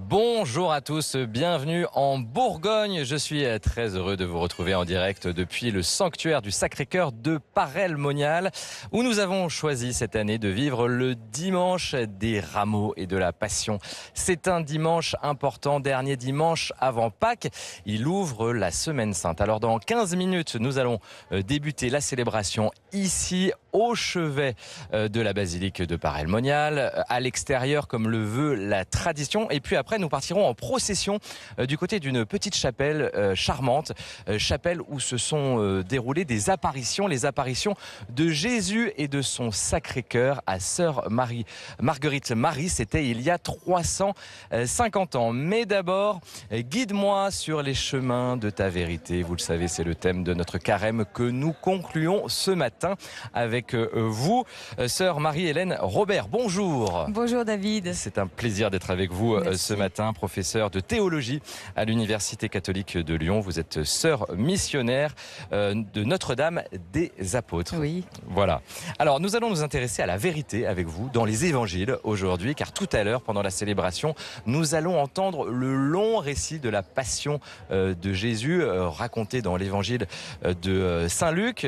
Bonjour à tous, bienvenue en Bourgogne. Je suis très heureux de vous retrouver en direct depuis le sanctuaire du Sacré-Cœur de Paray-le-Monial, où nous avons choisi cette année de vivre le dimanche des rameaux et de la Passion. C'est un dimanche important, dernier dimanche avant Pâques. Il ouvre la Semaine Sainte. Alors dans 15 minutes, nous allons débuter la célébration ici au chevet de la basilique de Paray-le-Monial, à l'extérieur comme le veut la tradition. Et puis après, nous partirons en procession du côté d'une petite chapelle charmante, chapelle où se sont déroulées des apparitions, les apparitions de Jésus et de son Sacré-Cœur à Sœur Marguerite Marie. C'était il y a 350 ans. Mais d'abord, guide-moi sur les chemins de ta vérité. Vous le savez, c'est le thème de notre carême que nous concluons ce matin avec vous, Sœur Marie-Hélène Robert. Bonjour. Bonjour David. C'est un plaisir d'être avec vous ce matin, professeur de théologie à l'Université catholique de Lyon. Vous êtes sœur missionnaire de Notre-Dame des Apôtres. Oui. Voilà. Alors nous allons nous intéresser à la vérité avec vous dans les évangiles aujourd'hui, car tout à l'heure, pendant la célébration, nous allons entendre le long récit de la passion de Jésus, raconté dans l'évangile de Saint Luc.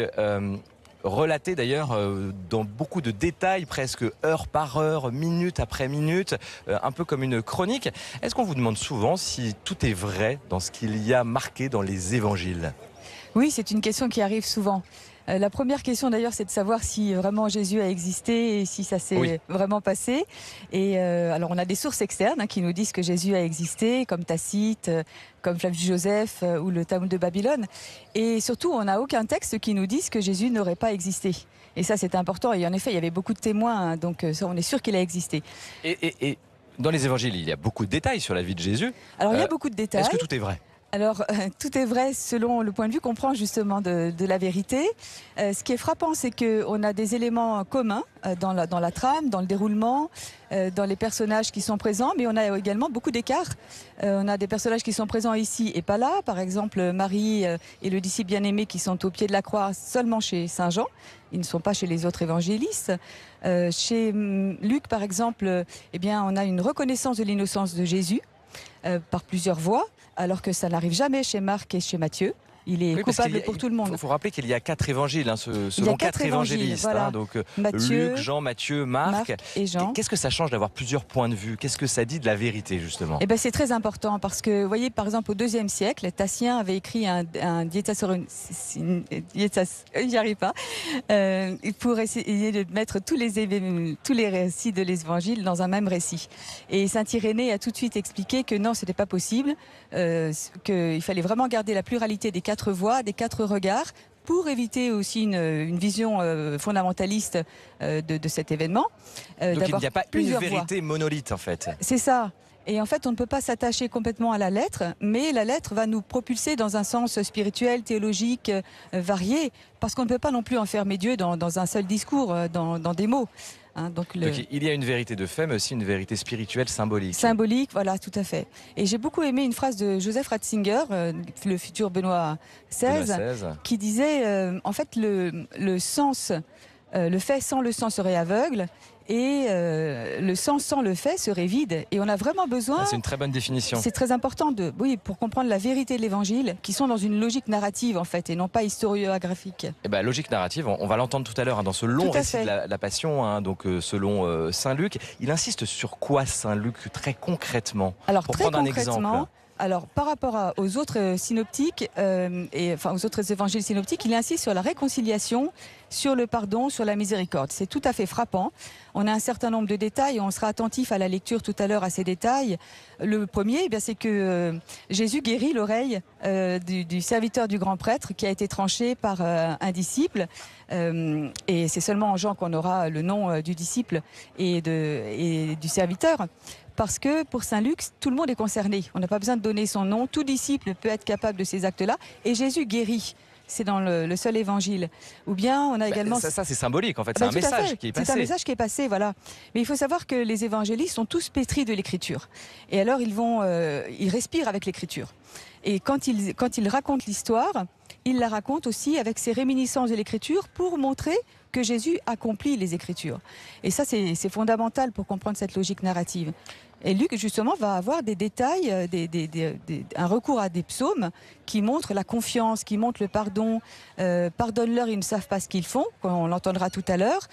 Relaté d'ailleurs dans beaucoup de détails, presque heure par heure, minute après minute, un peu comme une chronique. Est-ce qu'on vous demande souvent si tout est vrai dans ce qu'il y a marqué dans les évangiles ? Oui, c'est une question qui arrive souvent. La première question d'ailleurs, c'est de savoir si vraiment Jésus a existé et si ça s'est vraiment passé. Et alors on a des sources externes qui nous disent que Jésus a existé, comme Tacite, comme Flavius Joseph ou le Talmud de Babylone. Et surtout, on n'a aucun texte qui nous dise que Jésus n'aurait pas existé. Et ça, c'est important. Et en effet, il y avait beaucoup de témoins, donc ça, on est sûr qu'il a existé. Et dans les évangiles, il y a beaucoup de détails sur la vie de Jésus. Alors il y a beaucoup de détails. Est-ce que tout est vrai ? Alors, tout est vrai selon le point de vue qu'on prend justement de la vérité. Ce qui est frappant, c'est qu'on a des éléments communs dans la trame, dans le déroulement, dans les personnages qui sont présents, mais on a également beaucoup d'écarts. On a des personnages qui sont présents ici et pas là. Par exemple, Marie et le disciple bien-aimé qui sont au pied de la croix seulement chez Saint Jean. Ils ne sont pas chez les autres évangélistes. Chez Luc, par exemple, eh bien, on a une reconnaissance de l'innocence de Jésus par plusieurs voies, alors que ça n'arrive jamais chez Marc et chez Matthieu. Il est coupable pour tout le monde. Il faut rappeler qu'il y a 4 évangiles, selon 4 évangélistes. Voilà. Donc Matthieu, Luc, Jean, Matthieu, Marc et Jean. Qu'est-ce que ça change d'avoir plusieurs points de vue ? Qu'est-ce que ça dit de la vérité, justement ? Eh ben, c'est très important parce que, vous voyez, par exemple, au IIe siècle, Tatien avait écrit un Dietasoron... J'y arrive pas. Pour essayer de mettre tous les récits de l'évangile dans un même récit. Et Saint Irénée a tout de suite expliqué que non, ce n'était pas possible, qu'il fallait vraiment garder la pluralité des 4 voix, des 4 regards, pour éviter aussi une vision fondamentaliste de cet événement. Donc il n'y a pas une vérité monolithe en fait. C'est ça. Et en fait, on ne peut pas s'attacher complètement à la lettre, mais la lettre va nous propulser dans un sens spirituel, théologique, varié, parce qu'on ne peut pas non plus enfermer Dieu dans un seul discours, dans des mots. Donc il y a une vérité de fait, mais aussi une vérité spirituelle symbolique. Symbolique, voilà, tout à fait. Et j'ai beaucoup aimé une phrase de Joseph Ratzinger, le futur Benoît XVI, qui disait, en fait, le sens, le fait sans le sens serait aveugle, et le sens sans le fait serait vide. Et on a vraiment besoin... c'est une très bonne définition. C'est très important pour comprendre la vérité de l'Évangile, qui sont dans une logique narrative, en fait, et non pas historiographique. Eh ben, logique narrative, on va l'entendre tout à l'heure dans ce long récit de la Passion, donc selon Saint Luc. Il insiste sur quoi, Saint Luc, très concrètement ? Alors, pour très prendre un concrètement, exemple. Alors, par rapport aux autres synoptiques, aux autres évangiles synoptiques, il insiste sur la réconciliation, sur le pardon, sur la miséricorde. C'est tout à fait frappant. On a un certain nombre de détails, on sera attentif à la lecture tout à l'heure à ces détails. Le premier, c'est que Jésus guérit l'oreille du serviteur du grand prêtre qui a été tranché par un disciple. Et c'est seulement en Jean qu'on aura le nom du disciple et du serviteur. Parce que pour Saint Luc, tout le monde est concerné. On n'a pas besoin de donner son nom. Tout disciple peut être capable de ces actes-là. Et Jésus guérit. C'est dans le seul évangile. Ou bien on a également... Ça c'est symbolique en fait, c'est un message qui est passé. C'est un message qui est passé, voilà. Mais il faut savoir que les évangélistes sont tous pétris de l'écriture. Et alors ils respirent avec l'écriture. Et quand ils racontent l'histoire, ils la racontent aussi avec ces réminiscences de l'écriture pour montrer que Jésus accomplit les Écritures. Et ça, c'est fondamental pour comprendre cette logique narrative. Et Luc, justement, va avoir des détails, un recours à des psaumes qui montrent la confiance, qui montrent le pardon. Pardonne-leur, ils ne savent pas ce qu'ils font, on l'entendra tout à l'heure.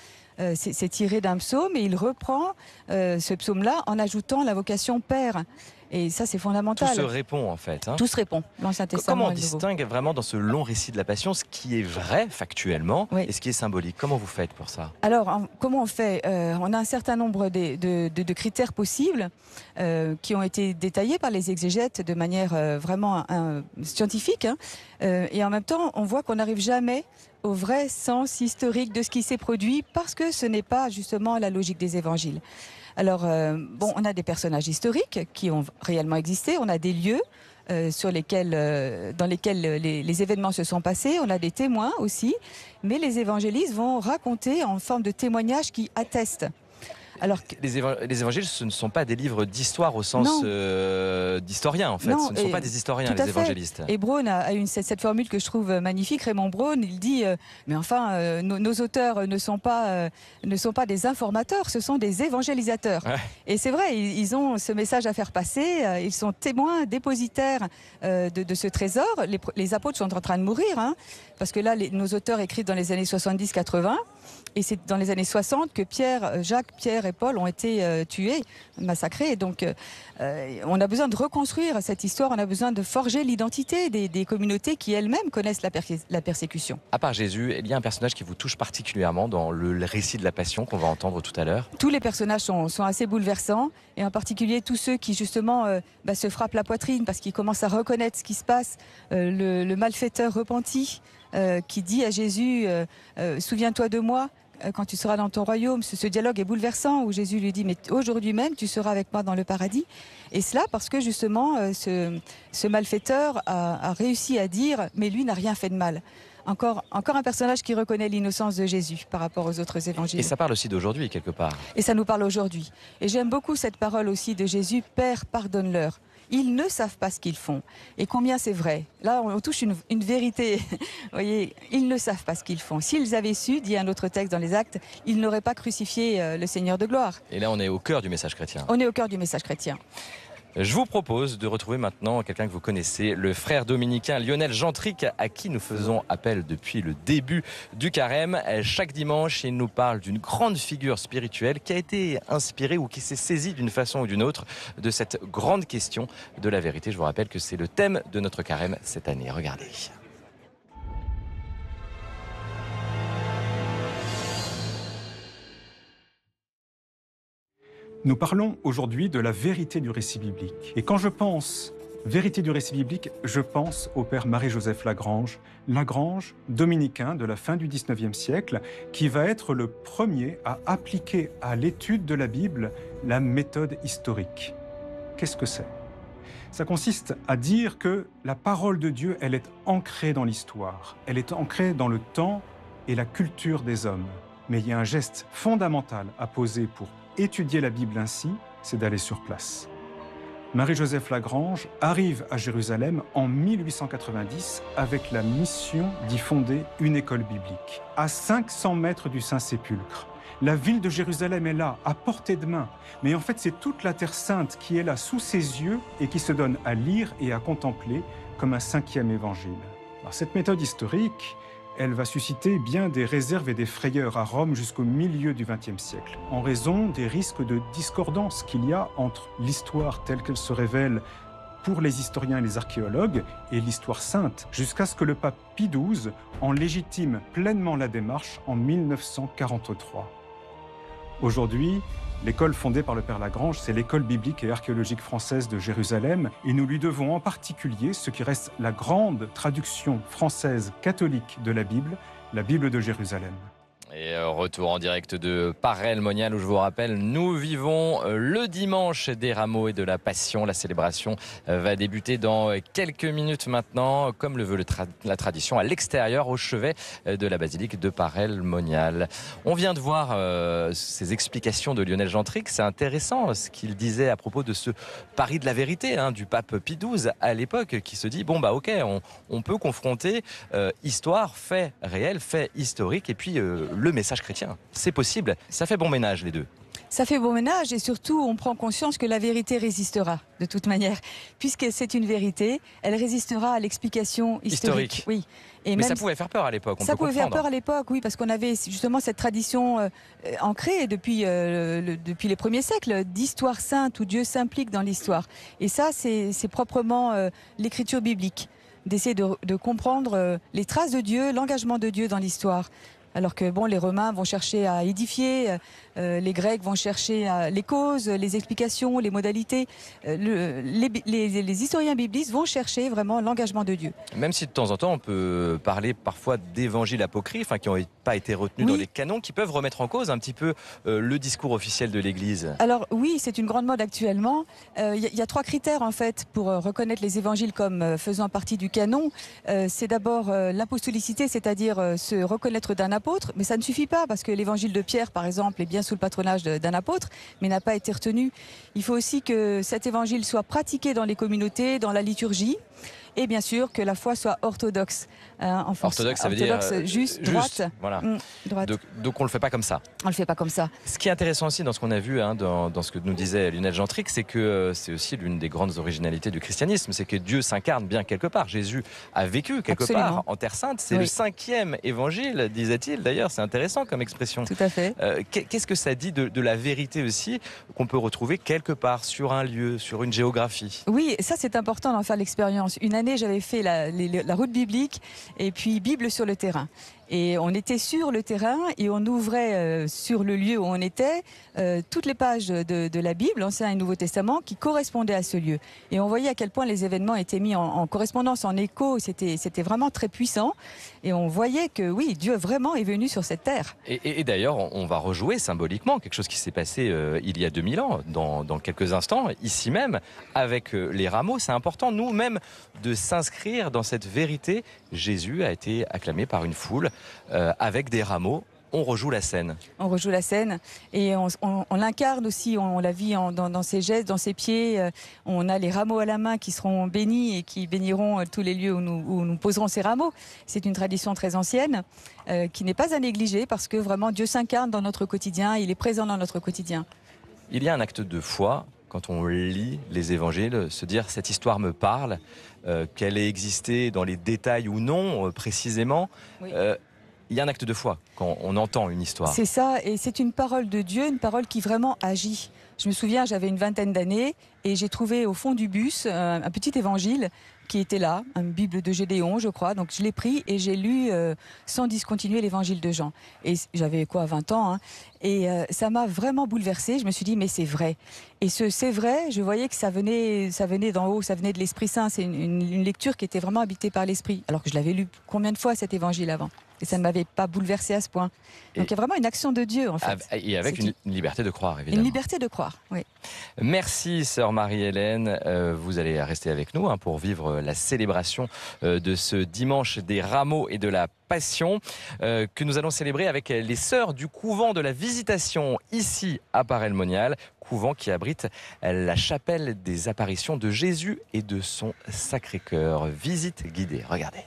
C'est tiré d'un psaume et il reprend ce psaume-là en ajoutant la vocation Père. Et ça, c'est fondamental. Tout se répond en fait. Tout se répond, l'Ancien Testament. Comment on distingue vraiment dans ce long récit de la Passion ce qui est vrai factuellement oui. et ce qui est symbolique? Comment vous faites pour ça? Alors, comment on fait? On a un certain nombre de critères possibles qui ont été détaillés par les exégètes de manière vraiment scientifique. Et en même temps, on voit qu'on n'arrive jamais au vrai sens historique de ce qui s'est produit parce que ce n'est pas justement la logique des évangiles. Alors, on a des personnages historiques qui ont réellement existé, on a des lieux dans lesquels les événements se sont passés, on a des témoins aussi, mais les évangélistes vont raconter en forme de témoignages qui attestent. Alors que... les évangiles, ce ne sont pas des livres d'histoire au sens d'historien, en fait. Non, ce ne sont pas des historiens, les évangélistes. Et Braun a eu cette formule que je trouve magnifique. Raymond Braun, il dit mais enfin, nos auteurs ne sont pas des informateurs, ce sont des évangélisateurs. Ouais. Et c'est vrai, ils ont ce message à faire passer. Ils sont témoins, dépositaires de ce trésor. Les apôtres sont en train de mourir, hein, parce que là, nos auteurs écrivent dans les années 70-80. Et c'est dans les années 60 que Jacques, Pierre et Paul ont été tués, massacrés. Donc on a besoin de reconstruire cette histoire, on a besoin de forger l'identité des communautés qui elles-mêmes connaissent la persécution. À part Jésus, il y a un personnage qui vous touche particulièrement dans le récit de la Passion qu'on va entendre tout à l'heure? Tous les personnages sont assez bouleversants, et en particulier tous ceux qui justement se frappent la poitrine parce qu'ils commencent à reconnaître ce qui se passe. Le malfaiteur repenti qui dit à Jésus souviens-toi de moi quand tu seras dans ton royaume. Ce dialogue est bouleversant où Jésus lui dit mais aujourd'hui même tu seras avec moi dans le paradis. Et cela parce que justement ce malfaiteur a réussi à dire mais lui n'a rien fait de mal. Encore un personnage qui reconnaît l'innocence de Jésus par rapport aux autres évangiles. Et ça parle aussi d'aujourd'hui quelque part. Et ça nous parle aujourd'hui. Et j'aime beaucoup cette parole aussi de Jésus, Père, pardonne-leur. Ils ne savent pas ce qu'ils font. Et combien c'est vrai. Là, on touche une vérité. Vous voyez, ils ne savent pas ce qu'ils font. S'ils avaient su, dit un autre texte dans les Actes, ils n'auraient pas crucifié le Seigneur de gloire. Et là, on est au cœur du message chrétien. On est au cœur du message chrétien. Je vous propose de retrouver maintenant quelqu'un que vous connaissez, le frère dominicain Lionel Gentric, à qui nous faisons appel depuis le début du carême. Chaque dimanche, il nous parle d'une grande figure spirituelle qui a été inspirée ou qui s'est saisie d'une façon ou d'une autre de cette grande question de la vérité. Je vous rappelle que c'est le thème de notre carême cette année. Regardez. Nous parlons aujourd'hui de la vérité du récit biblique. Et quand je pense vérité du récit biblique, je pense au père Marie-Joseph Lagrange, dominicain de la fin du XIXe siècle, qui va être le premier à appliquer à l'étude de la Bible la méthode historique. Qu'est-ce que c'est? Ça consiste à dire que la parole de Dieu, elle est ancrée dans l'histoire, elle est ancrée dans le temps et la culture des hommes. Mais il y a un geste fondamental à poser pour étudier la Bible ainsi, c'est d'aller sur place. Marie-Joseph Lagrange arrive à Jérusalem en 1890 avec la mission d'y fonder une école biblique, à 500 mètres du Saint-Sépulcre. La ville de Jérusalem est là, à portée de main, mais en fait c'est toute la Terre Sainte qui est là sous ses yeux et qui se donne à lire et à contempler comme un 5e évangile. Alors, cette méthode historique, elle va susciter bien des réserves et des frayeurs à Rome jusqu'au milieu du XXe siècle, en raison des risques de discordance qu'il y a entre l'histoire telle qu'elle se révèle pour les historiens et les archéologues et l'histoire sainte, jusqu'à ce que le pape Pie XII en légitime pleinement la démarche en 1943. Aujourd'hui, l'école fondée par le père Lagrange, c'est l'école biblique et archéologique française de Jérusalem, et nous lui devons en particulier ce qui reste la grande traduction française catholique de la Bible de Jérusalem. Et retour en direct de Paray-le-Monial où je vous rappelle, nous vivons le dimanche des rameaux et de la Passion. La célébration va débuter dans quelques minutes maintenant, comme le veut la tradition, à l'extérieur, au chevet de la basilique de Paray-le-Monial. On vient de voir ces explications de Lionel Gentric. C'est intéressant ce qu'il disait à propos de ce pari de la vérité du pape Pie XII à l'époque, qui se dit, bon bah ok, on peut confronter histoire, fait réel, fait historique, et puis le message chrétien. C'est possible, ça fait bon ménage les deux. Ça fait bon ménage et surtout on prend conscience que la vérité résistera de toute manière. Puisque c'est une vérité, elle résistera à l'explication historique. Oui. Et mais ça pouvait faire peur à l'époque, ça pouvait faire peur à l'époque, oui, parce qu'on avait justement cette tradition ancrée depuis les premiers siècles d'histoire sainte où Dieu s'implique dans l'histoire. Et ça, c'est proprement l'écriture biblique, d'essayer de comprendre les traces de Dieu, l'engagement de Dieu dans l'histoire. Alors que bon, les Romains vont chercher à édifier, les Grecs vont chercher les causes, les explications, les modalités. Les historiens biblistes vont chercher vraiment l'engagement de Dieu. Même si de temps en temps on peut parler parfois d'évangiles apocryphes qui n'ont pas été retenus dans les canons, qui peuvent remettre en cause un petit peu le discours officiel de l'Église. Alors oui, c'est une grande mode actuellement. Il y a 3 critères en fait pour reconnaître les évangiles comme faisant partie du canon. C'est d'abord l'apostolicité, c'est-à-dire se reconnaître d'un apôtre, mais ça ne suffit pas parce que l'évangile de Pierre, par exemple, est bien sous le patronage d'un apôtre, mais n'a pas été retenu. Il faut aussi que cet évangile soit pratiqué dans les communautés, dans la liturgie, et bien sûr que la foi soit orthodoxe. En France. Orthodoxe, ça veut dire juste, droite. Voilà. Droite. Donc on le fait pas comme ça. On le fait pas comme ça. Ce qui est intéressant aussi dans ce qu'on a vu, dans ce que nous disait Lionel Gentric, c'est que c'est aussi l'une des grandes originalités du christianisme, c'est que Dieu s'incarne bien quelque part. Jésus a vécu quelque part en Terre Sainte. C'est le 5e évangile, disait-il. D'ailleurs, c'est intéressant comme expression. Tout à fait. Qu'est-ce que ça dit de la vérité aussi qu'on peut retrouver quelque part sur un lieu, sur une géographie? Oui, ça c'est important d'en faire l'expérience. Une année, j'avais fait la route biblique et puis Bible sur le terrain. Et on était sur le terrain et on ouvrait sur le lieu où on était toutes les pages de la Bible, l'Ancien et le Nouveau Testament, qui correspondaient à ce lieu. Et on voyait à quel point les événements étaient mis en correspondance, en écho. C'était vraiment très puissant. Et on voyait que oui, Dieu vraiment est venu sur cette terre. Et d'ailleurs, on va rejouer symboliquement quelque chose qui s'est passé il y a 2000 ans, dans quelques instants, ici même, avec les rameaux. C'est important, nous, même, de s'inscrire dans cette vérité. Jésus a été acclamé par une foule avec des rameaux. On rejoue la scène. On rejoue la scène et on l'incarne aussi, on la vit dans ses gestes, dans ses pieds. On a les rameaux à la main qui seront bénis et qui béniront tous les lieux où nous poserons ces rameaux. C'est une tradition très ancienne qui n'est pas à négliger parce que vraiment Dieu s'incarne dans notre quotidien, il est présent dans notre quotidien. Il y a un acte de foi quand on lit les évangiles, se dire cette histoire me parle, qu'elle ait existé dans les détails ou non précisément. Oui. Il y a un acte de foi quand on entend une histoire. C'est ça, et c'est une parole de Dieu, une parole qui vraiment agit. Je me souviens, j'avais une vingtaine d'années et j'ai trouvé au fond du bus un petit évangile qui était là, une Bible de Gédéon, je crois. Donc je l'ai pris et j'ai lu sans discontinuer l'évangile de Jean. Et j'avais 20 ans, hein. Et ça m'a vraiment bouleversée. Je me suis dit, mais c'est vrai. Et ce c'est vrai, je voyais que ça venait d'en haut, ça venait de l'Esprit Saint. C'est une lecture qui était vraiment habitée par l'Esprit. Alors que je l'avais lu combien de fois cet évangile avant? Et ça ne m'avait pas bouleversée à ce point. Donc il y a vraiment une action de Dieu, en fait. Et avec une liberté de croire, évidemment. Une liberté de croire, oui. Merci, sœur Marie-Hélène. Vous allez rester avec nous pour vivre la célébration de ce dimanche des Rameaux et de la Passion que nous allons célébrer avec les sœurs du couvent de la Visitation ici à Paray-le-Monial, couvent qui abrite la chapelle des apparitions de Jésus et de son Sacré-Cœur. Visite guidée, regardez.